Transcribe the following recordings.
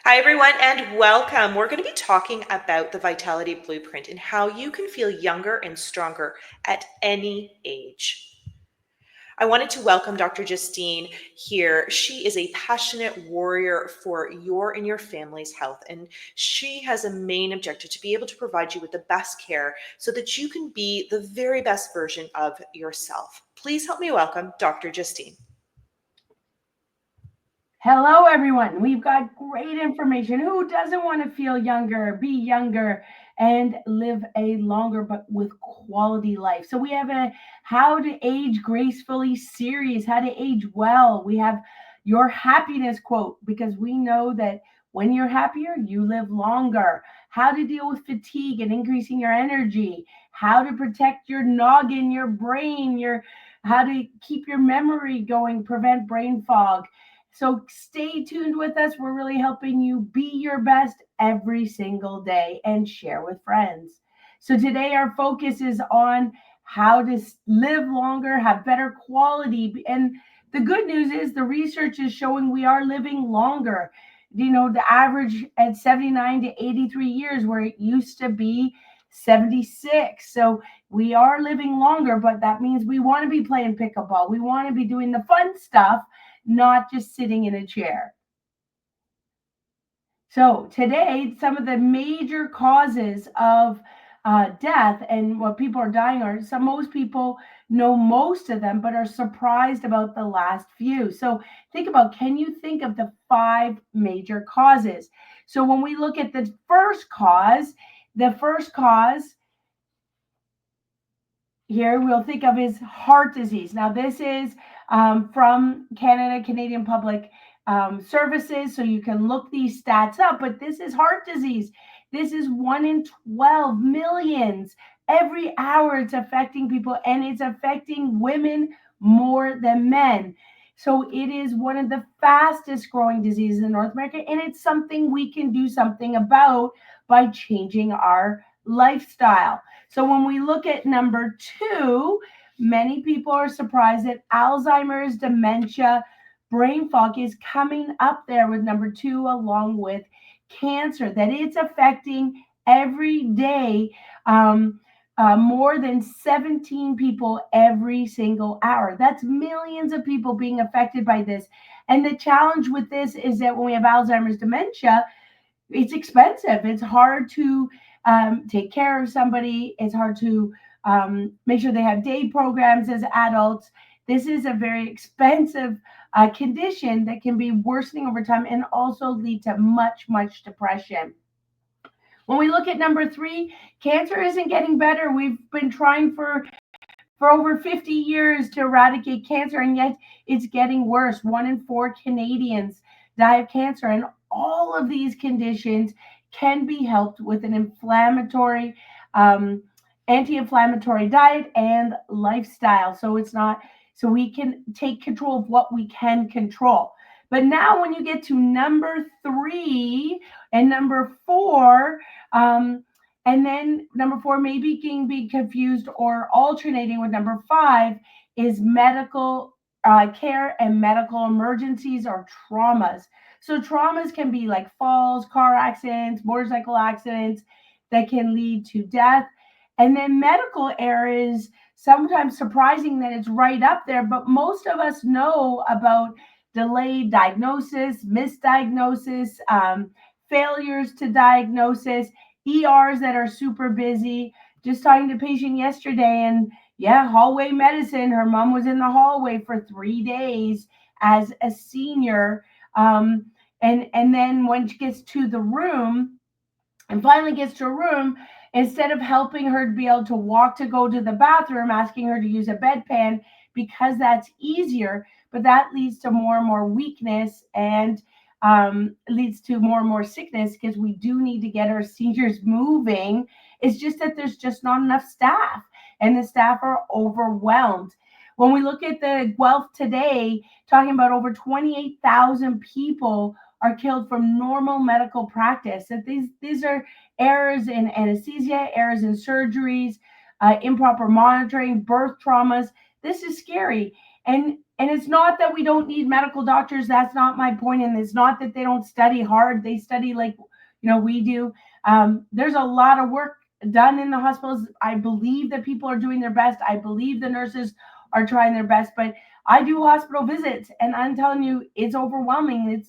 Hi, everyone, and welcome. We're going to be talking about the Vitality Blueprint and how you can feel younger and stronger at any age. I wanted to welcome Dr. Justine here. She is a passionate warrior for your and your family's health, and she has a main objective to be able to provide you with the best care so that you can be the very best version of yourself. Please help me welcome Dr. Justine. Hello, everyone. We've got great information. Who doesn't want to feel younger, be younger, and live a longer but with quality life? So we have a How to Age Gracefully series, How to Age Well. We have your happiness quote because we know that when you're happier, you live longer. How to deal with fatigue and increasing your energy. How to protect your noggin, your brain, your how to keep your memory going, prevent brain fog. So stay tuned with us. We're really helping you be your best every single day and share with friends. So today our focus is on how to live longer, have better quality. And the good news is the research is showing we are living longer. You know, the average at 79 to 83 years, where it used to be 76. So we are living longer, but that means we want to be playing pickleball. We want to be doing the fun stuff, not just sitting in a chair. So today, some of the major causes of death and what people are dying are, most people know most of them, but are surprised about the last few. So can you think of the 5 major causes? So when we look at the first cause here we'll think of is heart disease. Now, this is from Canadian Public Services, so you can look these stats up, but this is heart disease. This is 1 in 12 millions. Every hour it's affecting people, and it's affecting women more than men. So it is one of the fastest growing diseases in North America, and it's something we can do something about by changing our lifestyle. So when we look at number 2, many people are surprised that Alzheimer's, dementia, brain fog is coming up there with number 2, along with cancer, that it's affecting every day. More than 17 people every single hour. That's millions of people being affected by this. And the challenge with this is that when we have Alzheimer's, dementia, it's expensive. It's hard to take care of somebody. It's hard to make sure they have day programs as adults. This is a very expensive condition that can be worsening over time and also lead to much depression. When we look at number 3, cancer isn't getting better. We've been trying for over 50 years to eradicate cancer, and yet it's getting worse. 1 in 4 Canadians die of cancer, and all of these conditions can be helped with an anti-inflammatory diet and lifestyle. So we can take control of what we can control. But now when you get to number 3 and number 4, and then number 4 maybe can be confused or alternating with number 5 is medical care and medical emergencies or traumas. So traumas can be like falls, car accidents, motorcycle accidents that can lead to death. And then medical error is sometimes surprising that it's right up there, but most of us know about delayed diagnosis, misdiagnosis, failures to diagnosis, ERs that are super busy. Just talking to a patient yesterday, and hallway medicine. Her mom was in the hallway for 3 days as a senior. And then when she gets to the room and finally gets to a room, instead of helping her to be able to walk to go to the bathroom, asking her to use a bedpan because that's easier, but that leads to more and more weakness and leads to more and more sickness because we do need to get our seniors moving. It's just that there's just not enough staff, and the staff are overwhelmed. When we look at the Guelph today, talking about over 28,000 people are killed from normal medical practice. That these are errors in anesthesia, errors in surgeries, improper monitoring, birth traumas. This is scary. And And it's not that we don't need medical doctors. That's not my point. And it's not that they don't study hard. They study like, we do. There's a lot of work done in the hospitals. I believe that people are doing their best. I believe the nurses are trying their best. But I do hospital visits, and I'm telling you, it's overwhelming.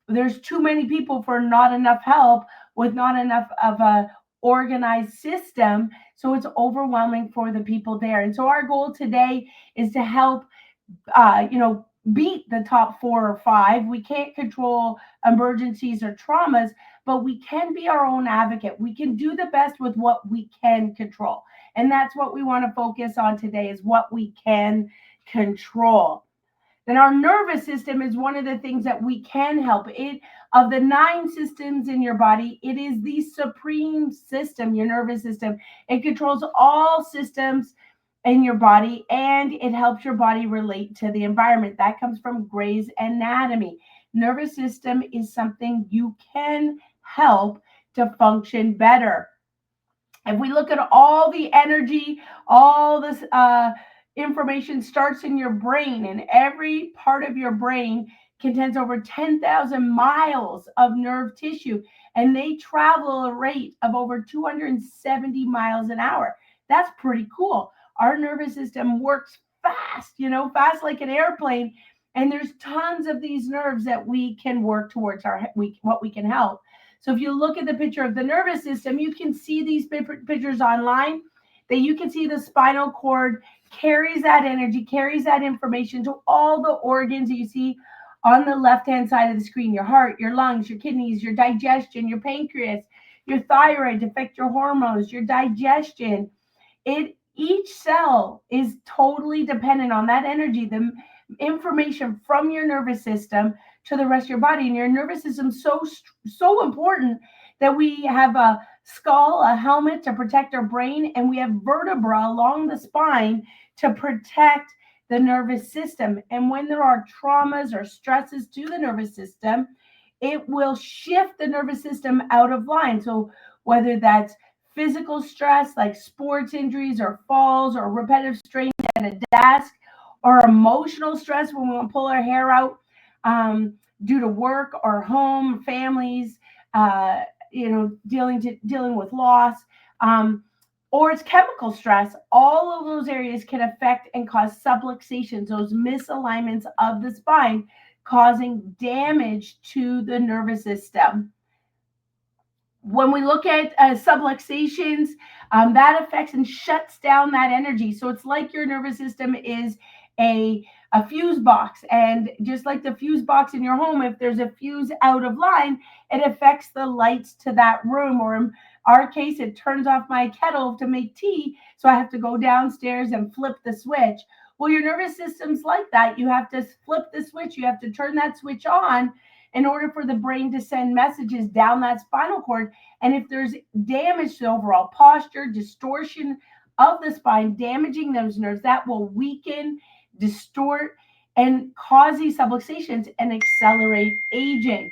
There's too many people for not enough help with not enough of a organized system. So it's overwhelming for the people there. And so our goal today is to help beat the top 4 or 5. We can't control emergencies or traumas, but we can be our own advocate. We can do the best with what we can control. And that's what we want to focus on today, is what we can control. Then our nervous system is one of the things that we can help. Of the 9 systems in your body, it is the supreme system, your nervous system. It controls all systems in your body, and it helps your body relate to the environment. That comes from Gray's Anatomy. Nervous system is something you can help to function better. If we look at all the energy, all this information starts in your brain, and every part of your brain contains over 10,000 miles of nerve tissue, and they travel a rate of over 270 miles an hour. That's pretty cool. Our nervous system works fast, fast like an airplane, and there's tons of these nerves that we can work towards what we can help. So if you look at the picture of the nervous system, you can see these pictures online, that you can see the spinal cord carries that energy, carries that information to all the organs that you see on the left-hand side of the screen: your heart, your lungs, your kidneys, your digestion, your pancreas, your thyroid to affect your hormones, your digestion. Each cell is totally dependent on that energy, the information from your nervous system to the rest of your body. And your nervous system is so important that we have a skull, a helmet to protect our brain, and we have vertebra along the spine to protect the nervous system. And when there are traumas or stresses to the nervous system, it will shift the nervous system out of line. So whether that's physical stress like sports injuries or falls or repetitive strain at a desk, or emotional stress when we want to pull our hair out due to work or home, families, dealing with loss, or it's chemical stress. All of those areas can affect and cause subluxations, those misalignments of the spine, causing damage to the nervous system. When we look at subluxations, that affects and shuts down that energy. So it's like your nervous system is a fuse box. And just like the fuse box in your home, if there's a fuse out of line, it affects the lights to that room. Or in our case, it turns off my kettle to make tea, so I have to go downstairs and flip the switch. Well, your nervous system's like that. You have to flip the switch. You have to turn that switch on in order for the brain to send messages down that spinal cord. And if there's damage to overall posture, distortion of the spine, damaging those nerves, that will weaken, distort, and cause these subluxations and accelerate aging.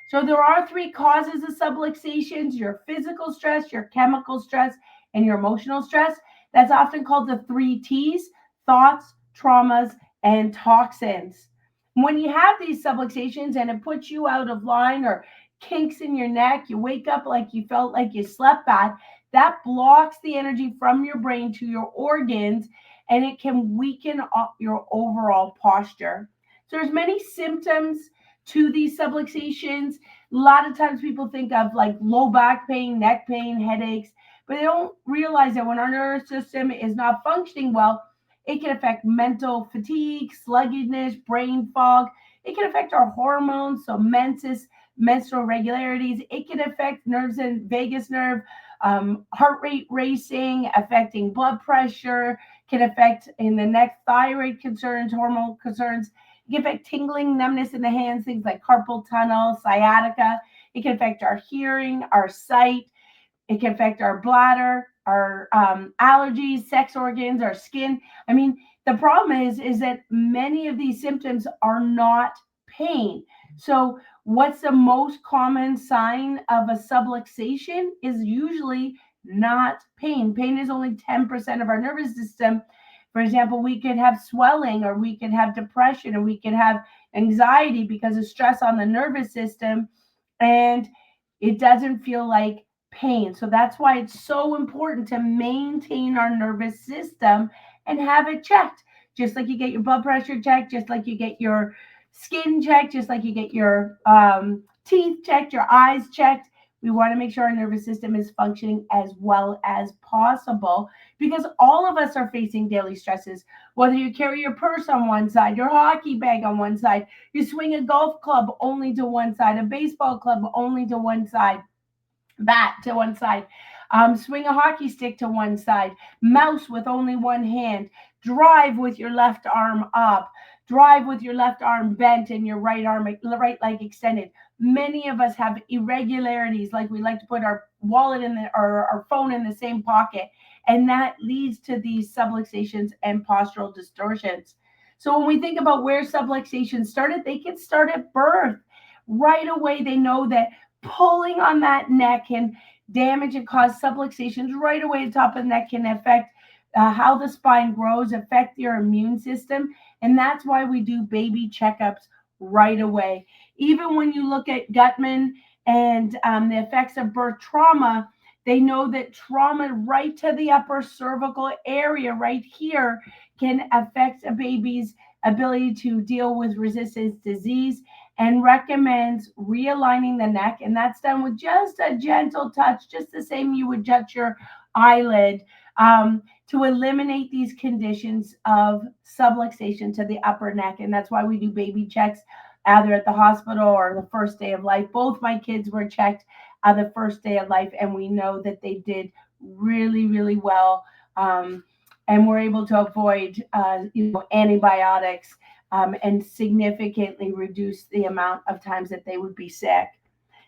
So there are 3 causes of subluxations: your physical stress, your chemical stress, and your emotional stress. That's often called the 3 T's: thoughts, traumas, and toxins. When you have these subluxations and it puts you out of line, or kinks in your neck, you wake up like you felt like you slept bad, that blocks the energy from your brain to your organs, and it can weaken your overall posture. So there's many symptoms to these subluxations. A lot of times people think of like low back pain, neck pain, headaches, but they don't realize that when our nervous system is not functioning well, it can affect mental fatigue, sluggishness, brain fog. It can affect our hormones, so menstrual irregularities. It can affect nerves in vagus nerve, heart rate racing, affecting blood pressure, can affect in the neck thyroid concerns, hormonal concerns. It can affect tingling, numbness in the hands, things like carpal tunnel, sciatica. It can affect our hearing, our sight. It can affect our bladder, our allergies, sex organs, our skin. I mean, the problem is that many of these symptoms are not pain. So what's the most common sign of a subluxation is usually not pain. Pain is only 10% of our nervous system. For example, we could have swelling, or we could have depression, or we could have anxiety because of stress on the nervous system, and it doesn't feel like pain. So that's why it's so important to maintain our nervous system and have it checked. Just like you get your blood pressure checked, just like you get your skin checked, just like you get your teeth checked, your eyes checked. We want to make sure our nervous system is functioning as well as possible, because all of us are facing daily stresses. Whether you carry your purse on one side, your hockey bag on one side, you swing a golf club only to one side, a baseball club only to one side, bat to one side, swing a hockey stick to one side, mouse with only one hand, drive with your left arm up, drive with your left arm bent and your right leg extended. Many of us have irregularities, like we like to put our wallet in the or our phone in the same pocket, and that leads to these subluxations and postural distortions. So when we think about where subluxations started, they can start at birth. Right away, they know that pulling on that neck can damage and cause subluxations right away. The top of the neck can affect how the spine grows, affect your immune system. And that's why we do baby checkups right away. Even when you look at Gutman and the effects of birth trauma, they know that trauma right to the upper cervical area, right here, can affect a baby's ability to deal with resistance disease, and recommends realigning the neck. And that's done with just a gentle touch, just the same you would touch your eyelid, to eliminate these conditions of subluxation to the upper neck. And that's why we do baby checks either at the hospital or the first day of life. Both my kids were checked the first day of life, and we know that they did really, really well. And we're able to avoid, antibiotics, and significantly reduce the amount of times that they would be sick.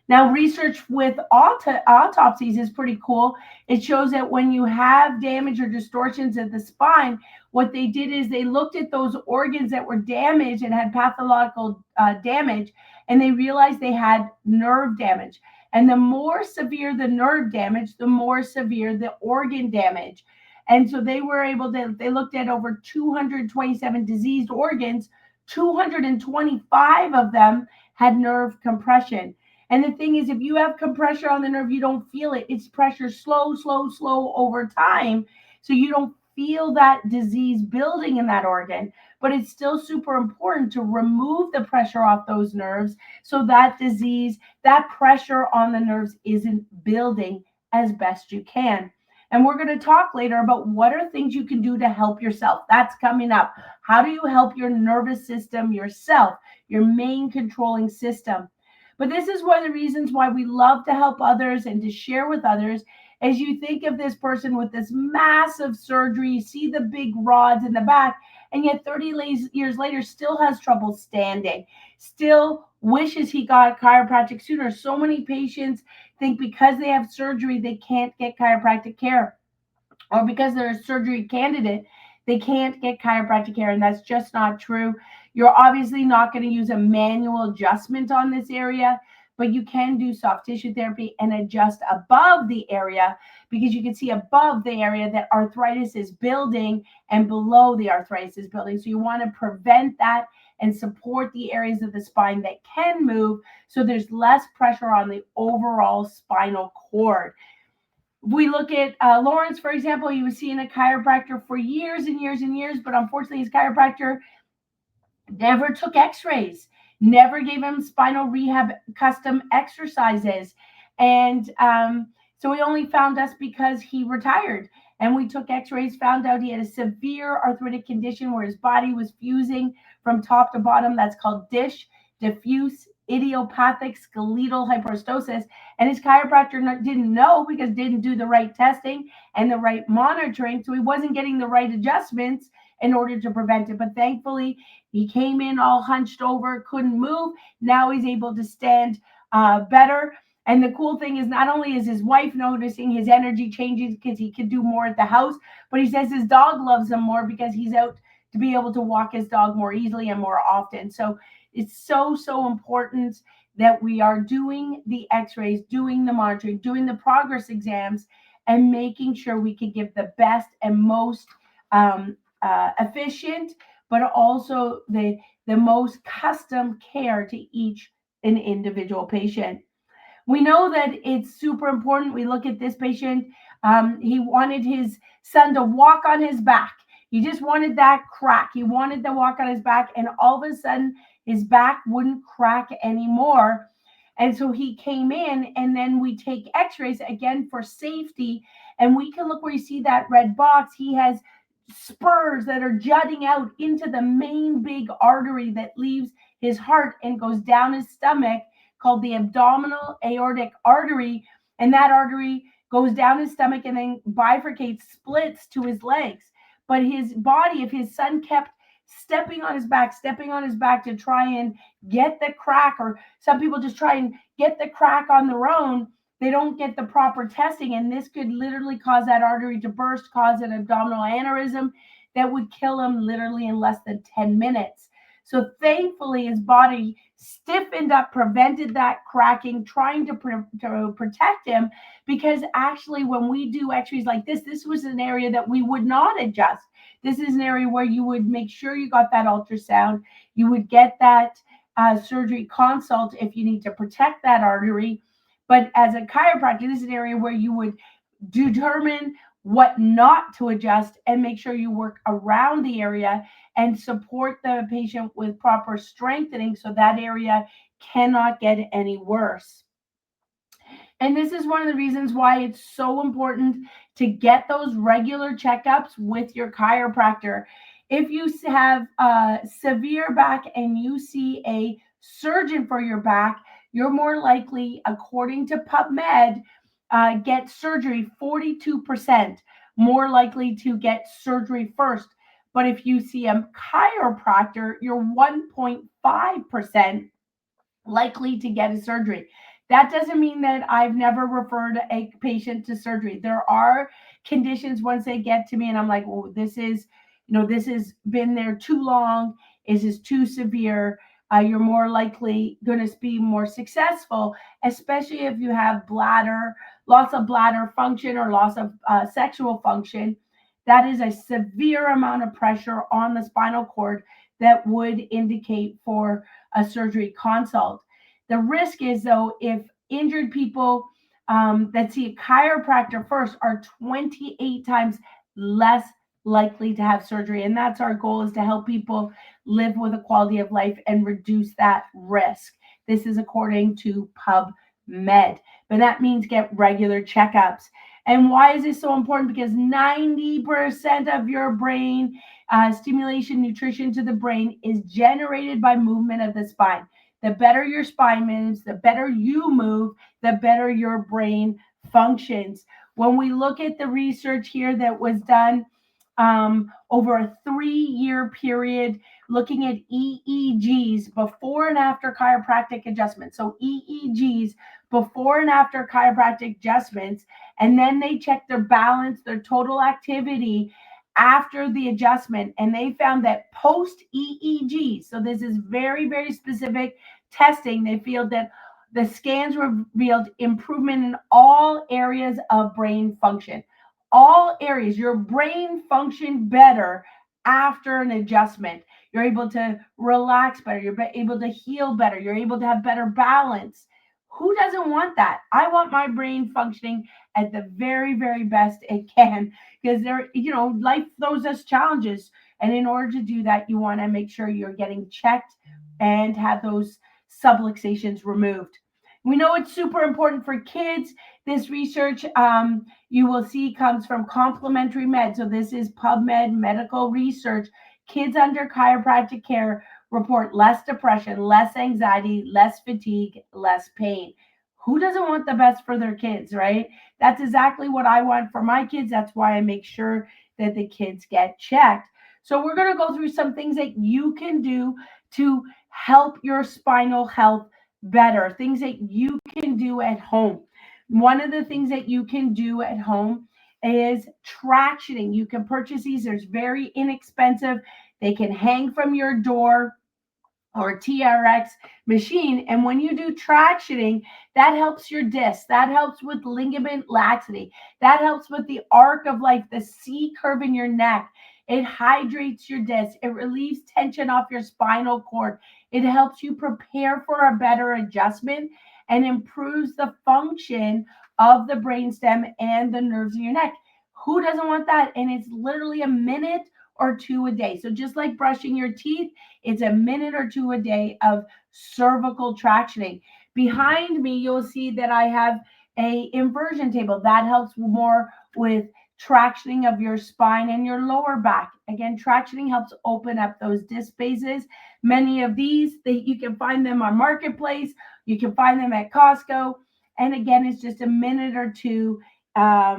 Now, research with autopsies is pretty cool. It shows that when you have damage or distortions of the spine, what they did is they looked at those organs that were damaged and had pathological damage, and they realized they had nerve damage. And the more severe the nerve damage, the more severe the organ damage. And so they were able to, they looked at over 227 diseased organs, 225 of them had nerve compression. And the thing is, if you have compression on the nerve, you don't feel it. It's pressure slow, slow, slow over time. So you don't feel that disease building in that organ. But it's still super important to remove the pressure off those nerves so that disease, that pressure on the nerves isn't building as best you can. And we're going to talk later about what are things you can do to help yourself. That's coming up. How do you help your nervous system yourself, your main controlling system? But this is one of the reasons why we love to help others and to share with others. As you think of this person with this massive surgery, you see the big rods in the back, and yet 30 years later still has trouble standing, still wishes he got chiropractic sooner. So many patients think because they have surgery, they can't get chiropractic care, or because they're a surgery candidate, they can't get chiropractic care. And that's just not true. You're obviously not going to use a manual adjustment on this area, but you can do soft tissue therapy and adjust above the area, because you can see above the area that arthritis is building and below the arthritis is building. So you want to prevent that and support the areas of the spine that can move, so there's less pressure on the overall spinal cord. We look at Lawrence, for example. He was seeing a chiropractor for years and years and years, but unfortunately his chiropractor never took x-rays, never gave him spinal rehab custom exercises. And so he only found us because he retired. And we took x-rays, found out he had a severe arthritic condition where his body was fusing from top to bottom. That's called DISH, diffuse idiopathic skeletal hyperostosis. And his chiropractor didn't know, because didn't do the right testing and the right monitoring. So he wasn't getting the right adjustments in order to prevent it. But thankfully, he came in all hunched over, couldn't move. Now he's able to stand better. And the cool thing is, not only is his wife noticing his energy changing because he can do more at the house, but he says his dog loves him more because he's out to be able to walk his dog more easily and more often. So it's so, so important that we are doing the x-rays, doing the monitoring, doing the progress exams, and making sure we can give the best and most efficient, but also the most custom care to each an individual patient. We know that it's super important. We look at this patient. He wanted his son to walk on his back. He just wanted that crack. He wanted to walk on his back, and all of a sudden, his back wouldn't crack anymore. And so he came in, and then we take x rays again for safety. And we can look where you see that red box. He has spurs that are jutting out into the main big artery that leaves his heart and goes down his stomach, called the abdominal aortic artery. And that artery goes down his stomach and then bifurcates, splits to his legs. But his body, if his son kept stepping on his back to try and get the crack, or some people just try and get the crack on their own, they don't get the proper testing, and this could literally cause that artery to burst, cause an abdominal aneurysm that would kill him literally in less than 10 minutes. So thankfully, his body stiffened up, prevented that cracking, trying to protect him, because actually when we do x-rays like this was an area that we would not adjust. This is an area where you would make sure you got that ultrasound. You would get that surgery consult if you need to protect that artery. But as a chiropractor, this is an area where you would determine what not to adjust and make sure you work around the area and support the patient with proper strengthening so that area cannot get any worse. And this is one of the reasons why it's so important to get those regular checkups with your chiropractor. If you have severe back and you see a surgeon for your back, you're more likely, according to PubMed, get surgery 42% more likely to get surgery first. But if you see a chiropractor, you're 1.5% likely to get a surgery. That doesn't mean that I've never referred a patient to surgery. There are conditions once they get to me and I'm like, well, this has been there too long. Is this too severe? You're more likely going to be more successful, especially if you have loss of bladder function or loss of sexual function. That is a severe amount of pressure on the spinal cord that would indicate for a surgery consult. The risk is, though, if injured people that see a chiropractor first are 28 times less likely to have surgery. And that's our goal, is to help people live with a quality of life and reduce that risk. This is according to PubMed. But that means get regular checkups. And why is this so important? Because 90% of your brain stimulation, nutrition to the brain is generated by movement of the spine. The better your spine moves, the better you move, the better your brain functions. When we look at the research here that was done over a 3-year period, looking at EEGs before and after chiropractic adjustments. So EEGs before and after chiropractic adjustments, and then they checked their balance, their total activity after the adjustment, and they found that post EEG, so this is very, very specific testing, they feel that the scans revealed improvement in all areas of brain function. All areas, your brain functioned better after an adjustment. You're able to relax better, you're able to heal better, you're able to have better balance. Who doesn't want that? I want my brain functioning at the very, very best it can, because life throws us challenges. And in order to do that, you want to make sure you're getting checked and have those subluxations removed. We know it's super important for kids. This research you will see comes from Complementary Med. So this is PubMed medical research. Kids under chiropractic care report less depression, less anxiety, less fatigue, less pain. Who doesn't want the best for their kids, right? That's exactly what I want for my kids. That's why I make sure that the kids get checked. So we're going to go through some things that you can do to help your spinal health better, things that you can do at home. One of the things that you can do at home is tractioning. You can purchase these. They're very inexpensive. They can hang from your door or TRX machine. And when you do tractioning, that helps your disc. That helps with ligament laxity. That helps with the arc of life, the C curve in your neck. It hydrates your disc. It relieves tension off your spinal cord. It helps you prepare for a better adjustment and improves the function of the brainstem and the nerves in your neck. Who doesn't want that? And it's literally a minute or two a day. So just like brushing your teeth, it's a minute or two a day of cervical tractioning. Behind me, you'll see that I have a inversion table that helps more with tractioning of your spine and your lower back. Again, tractioning helps open up those disc spaces. Many of these, you can find them on Marketplace. You can find them at Costco. And again, it's just a minute or two at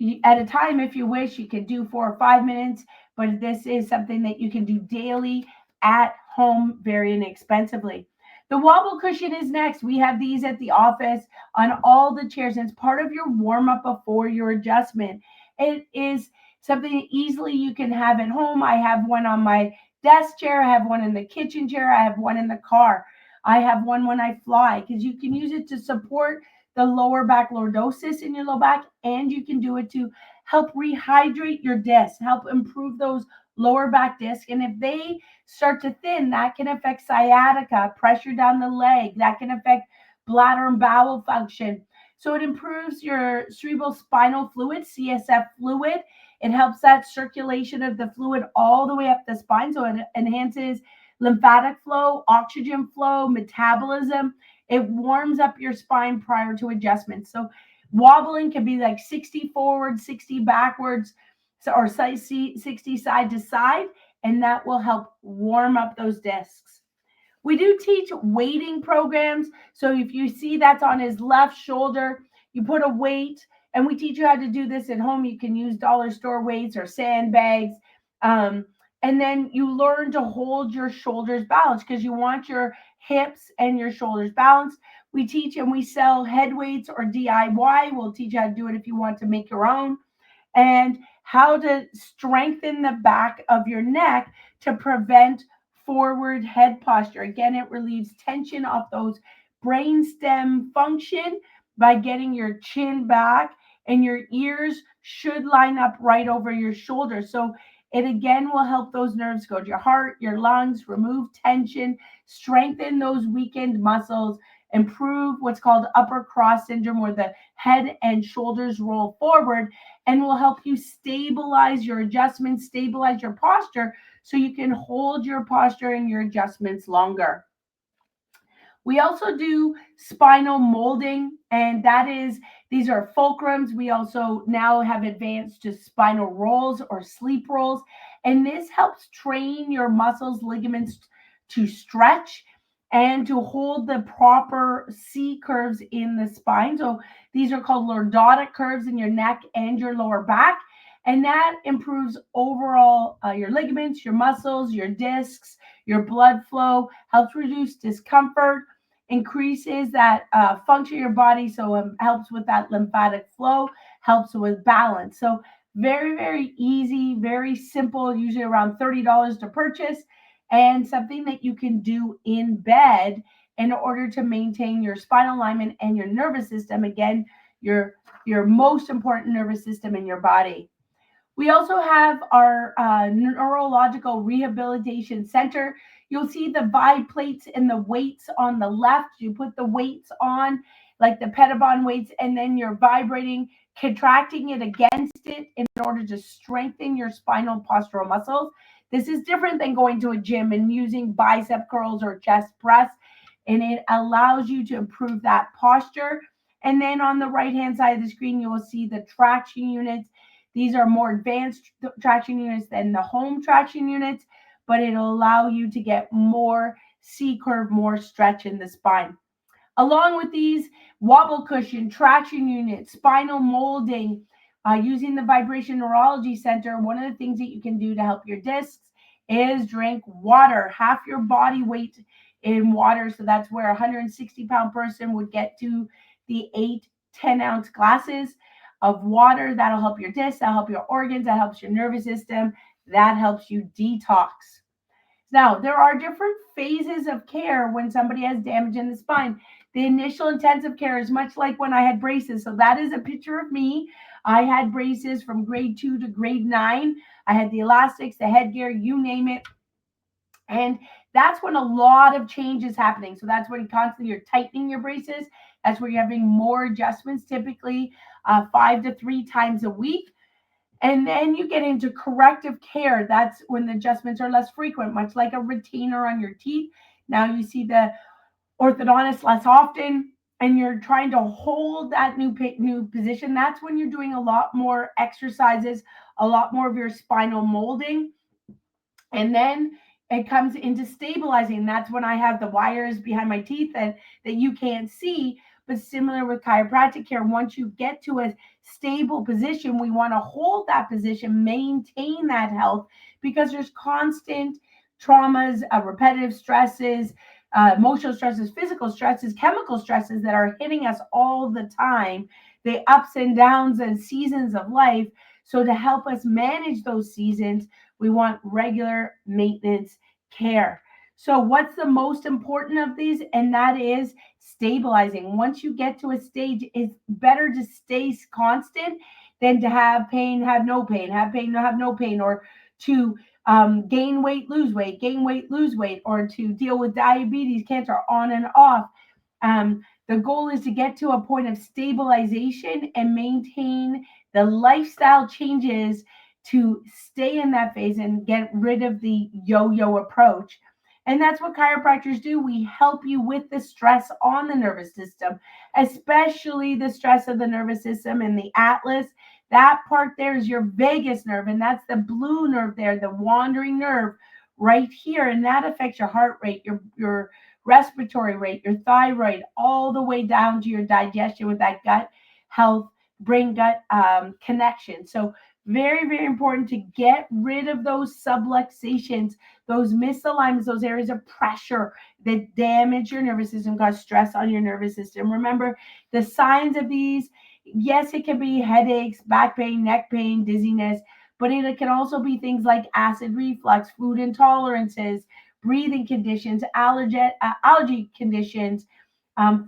a time. If you wish, you can do 4 or 5 minutes, but this is something that you can do daily at home very inexpensively. The wobble cushion is next. We have these at the office on all the chairs, and it's part of your warm up before your adjustment. It is something easily you can have at home. I have one on my desk chair, I have one in the kitchen chair, I have one in the car. I have one when I fly because you can use it to support the lower back lordosis in your low back, and you can do it to help rehydrate your discs, help improve those lower back discs. And if they start to thin, that can affect sciatica, pressure down the leg, that can affect bladder and bowel function. So it improves your cerebral spinal fluid, CSF fluid. It helps that circulation of the fluid all the way up the spine. So it enhances lymphatic flow, oxygen flow, metabolism. It warms up your spine prior to adjustment. So wobbling can be like 60 forward, 60 backwards, or 60 side to side, and that will help warm up those discs. We do teach weighting programs. So if you see that's on his left shoulder, you put a weight, and we teach you how to do this at home. You can use dollar store weights or sandbags. And then you learn to hold your shoulders balanced because you want your hips and your shoulders balanced. We teach and we sell head weights or DIY. We'll teach you how to do it if you want to make your own, and how to strengthen the back of your neck to prevent forward head posture. Again, it relieves tension off those brainstem function by getting your chin back, and your ears should line up right over your shoulders. So it again will help those nerves go to your heart, your lungs, remove tension, strengthen those weakened muscles, improve what's called upper cross syndrome, where the head and shoulders roll forward, and will help you stabilize your adjustments, stabilize your posture, so you can hold your posture and your adjustments longer. We also do spinal molding, and that is, these are fulcrums. We also now have advanced to spinal rolls or sleep rolls, and this helps train your muscles, ligaments to stretch and to hold the proper C curves in the spine. So these are called lordotic curves in your neck and your lower back. And that improves overall your ligaments, your muscles, your discs, your blood flow, helps reduce discomfort, increases that function of your body. So it helps with that lymphatic flow, helps with balance. So very, very easy, very simple, usually around $30 to purchase, and something that you can do in bed in order to maintain your spinal alignment and your nervous system. Again, your most important nervous system in your body. We also have our neurological rehabilitation center. You'll see the vibe plates and the weights on the left. You put the weights on, like the Pedibond weights, and then you're vibrating, contracting it against it in order to strengthen your spinal postural muscles. This is different than going to a gym and using bicep curls or chest press, and it allows you to improve that posture. And then on the right-hand side of the screen, you will see the traction units. These are more advanced traction units than the home traction units, but it'll allow you to get more C-curve, more stretch in the spine. Along with these, wobble cushion, traction unit, spinal molding, using the Vibration Neurology Center, one of the things that you can do to help your discs is drink water, half your body weight in water. So that's where a 160-pound person would get to the 8-10-ounce glasses of water. That'll help your discs, that'll help your organs, that helps your nervous system, that helps you detox. Now, there are different phases of care when somebody has damage in the spine. The initial intensive care is much like when I had braces. So that is a picture of me. I had braces from grade 2 to grade 9. I had the elastics, the headgear, you name it. And that's when a lot of change is happening. So that's when constantly you're tightening your braces. That's where you're having more adjustments, typically 5 to 3 times a week. And then you get into corrective care. That's when the adjustments are less frequent, much like a retainer on your teeth. Now you see the orthodontist less often, and you're trying to hold that new position. That's when you're doing a lot more exercises, a lot more of your spinal molding. And then it comes into stabilizing. That's when I have the wires behind my teeth that you can't see. But similar with chiropractic care, once you get to a stable position, we want to hold that position, maintain that health, because there's constant traumas, repetitive stresses, emotional stresses, physical stresses, chemical stresses that are hitting us all the time, the ups and downs and seasons of life. So to help us manage those seasons, we want regular maintenance care. So, what's the most important of these? And that is stabilizing. Once you get to a stage, it's better to stay constant than to have pain, have no pain, have pain, have no pain, or to gain weight, lose weight, or to deal with diabetes, cancer, on and off. The goal is to get to a point of stabilization and maintain the lifestyle changes to stay in that phase and get rid of the yo-yo approach. And that's what chiropractors do. We help you with the stress on the nervous system, especially the stress of the nervous system and the atlas. That part there is your vagus nerve, and that's the blue nerve there, the wandering nerve right here. And that affects your heart rate, your respiratory rate, your thyroid, all the way down to your digestion with that gut health, brain gut connection. So very, very important to get rid of those subluxations, those misalignments, those areas of pressure that damage your nervous system, cause stress on your nervous system. Remember, the signs of these, yes, it can be headaches, back pain, neck pain, dizziness, but it can also be things like acid reflux, food intolerances, breathing conditions, allergy conditions,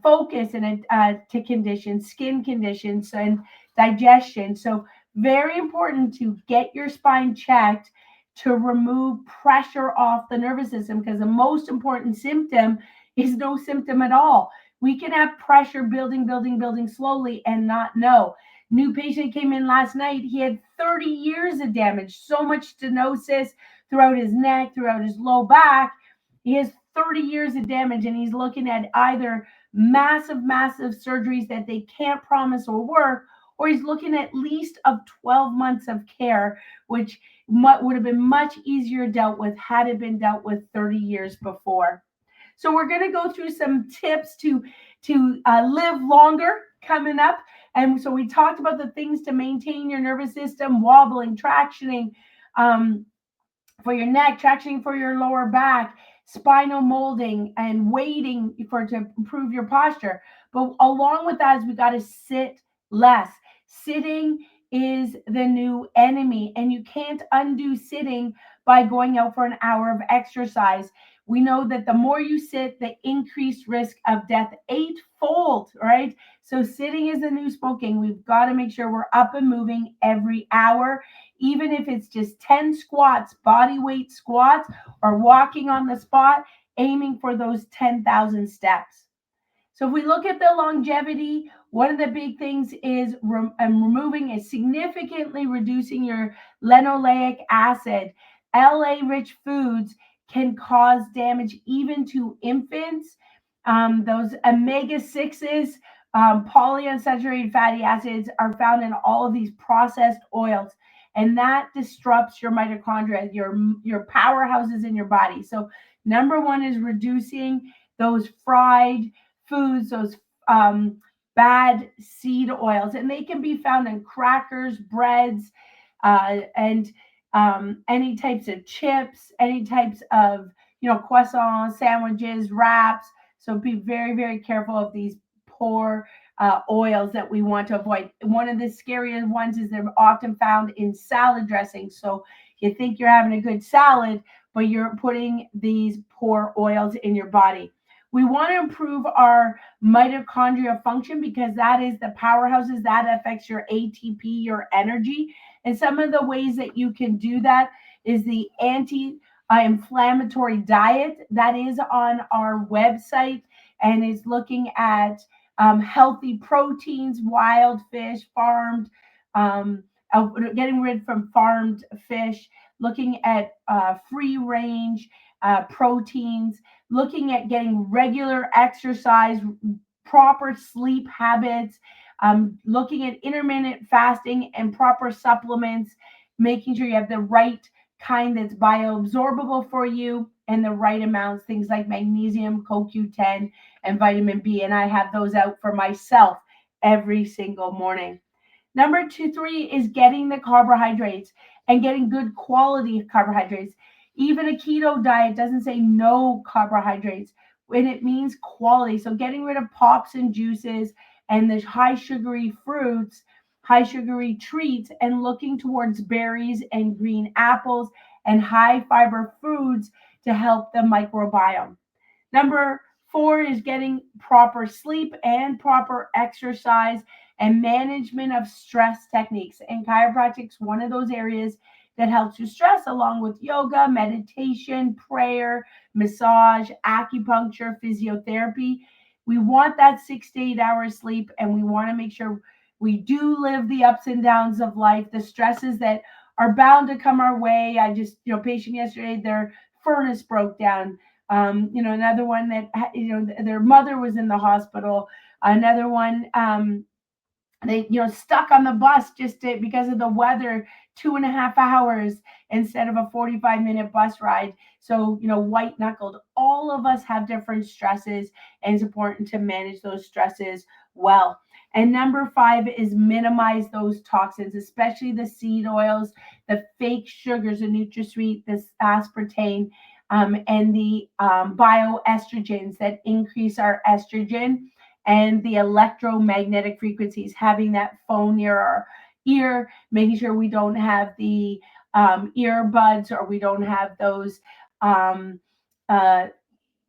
focus and to conditions, skin conditions, and digestion. So very important to get your spine checked to remove pressure off the nervous system, because the most important symptom is no symptom at all. We can have pressure building slowly and not know. New patient came in last night. He had 30 years of damage, so much stenosis throughout his neck, throughout his low back. He has 30 years of damage, and he's looking at either massive surgeries that they can't promise or work, or he's looking at least of 12 months of care, which would have been much easier dealt with had it been dealt with 30 years before. So we're going to go through some tips to live longer coming up. And so we talked about the things to maintain your nervous system: wobbling, tractioning for your neck, tractioning for your lower back, spinal molding, and waiting to improve your posture. But along with that is we got to sit less. Sitting is the new enemy, and you can't undo sitting by going out for an hour of exercise. We know that the more you sit, the increased risk of death eightfold, right? So sitting is the new smoking. We've got to make sure we're up and moving every hour, even if it's just 10 squats, body weight squats, or walking on the spot, aiming for those 10,000 steps. So if we look at the longevity, one of the big things is removing and significantly reducing your linoleic acid. LA-rich foods can cause damage even to infants. Those omega-6s, polyunsaturated fatty acids are found in all of these processed oils, and that disrupts your mitochondria, your powerhouses in your body. So number one is reducing those fried foods, those bad seed oils, and they can be found in crackers, breads, and any types of chips, any types of croissants, sandwiches, wraps. So be very, very careful of these poor oils that we want to avoid. One of the scariest ones is they're often found in salad dressing. So you think you're having a good salad, but you're putting these poor oils in your body. We want to improve our mitochondria function, because that is the powerhouses that affects your ATP, your energy. And some of the ways that you can do that is the anti-inflammatory diet that is on our website, and is looking at healthy proteins, wild fish, farmed, um, getting rid from farmed fish, looking at free range proteins, looking at getting regular exercise, proper sleep habits, looking at intermittent fasting and proper supplements, making sure you have the right kind that's bioabsorbable for you and the right amounts, things like magnesium, CoQ10, and vitamin B. And I have those out for myself every single morning. Number two, three is getting the carbohydrates and getting good quality carbohydrates. Even a keto diet doesn't say no carbohydrates when it means quality. So getting rid of pops and juices and the high sugary fruits, high sugary treats, and looking towards berries and green apples and high fiber foods to help the microbiome. Number four is getting proper sleep and proper exercise and management of stress techniques. And chiropractic's one of those areas that helps you stress, along with yoga, meditation, prayer, massage, acupuncture, physiotherapy. We want that 6 to 8 hours sleep, and we want to make sure we do live the ups and downs of life, the stresses that are bound to come our way. I just, patient yesterday, their furnace broke down. Another one that, their mother was in the hospital. Another one, they, stuck on the bus because of the weather, 2.5 hours instead of a 45-minute bus ride. So, white knuckled. All of us have different stresses, and it's important to manage those stresses well. And number five is minimize those toxins, especially the seed oils, the fake sugars, the NutraSweet, the aspartame, and the bioestrogens that increase our estrogen, and the electromagnetic frequencies, having that phone near our ear, making sure we don't have the earbuds, or we don't have those um, uh,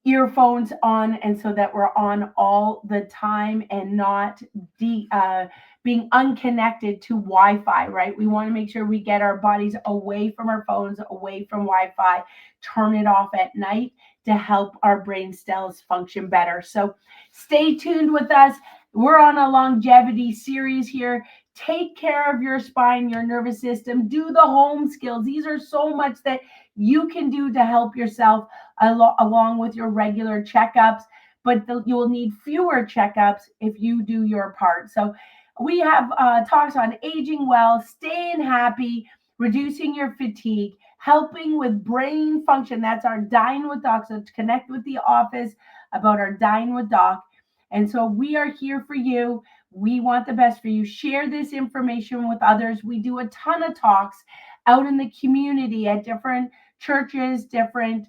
earphones on, and so that we're on all the time and not being unconnected to Wi-Fi, right? We want to make sure we get our bodies away from our phones, away from Wi-Fi, turn it off at night to help our brain cells function better. So stay tuned with us. We're on a longevity series here. Take care of your spine, your nervous system. Do the home skills. These are so much that you can do to help yourself along with your regular checkups, but you will need fewer checkups if you do your part. So we have talks on aging well, staying happy, reducing your fatigue, helping with brain function. That's our Dine with Doc. So to connect with the office about our Dine with Doc. And so we are here for you. We want the best for you. Share this information with others. We do a ton of talks out in the community at different churches, different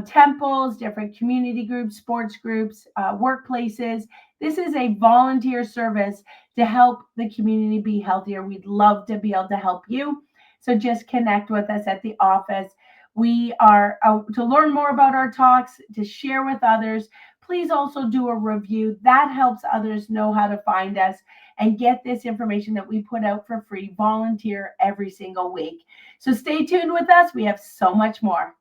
temples, different community groups, sports groups, workplaces. This is a volunteer service to help the community be healthier. We'd love to be able to help you. So just connect with us at the office. We are to learn more about our talks, to share with others. Please also do a review. That helps others know how to find us and get this information that we put out for free, volunteer every single week. So stay tuned with us. We have so much more.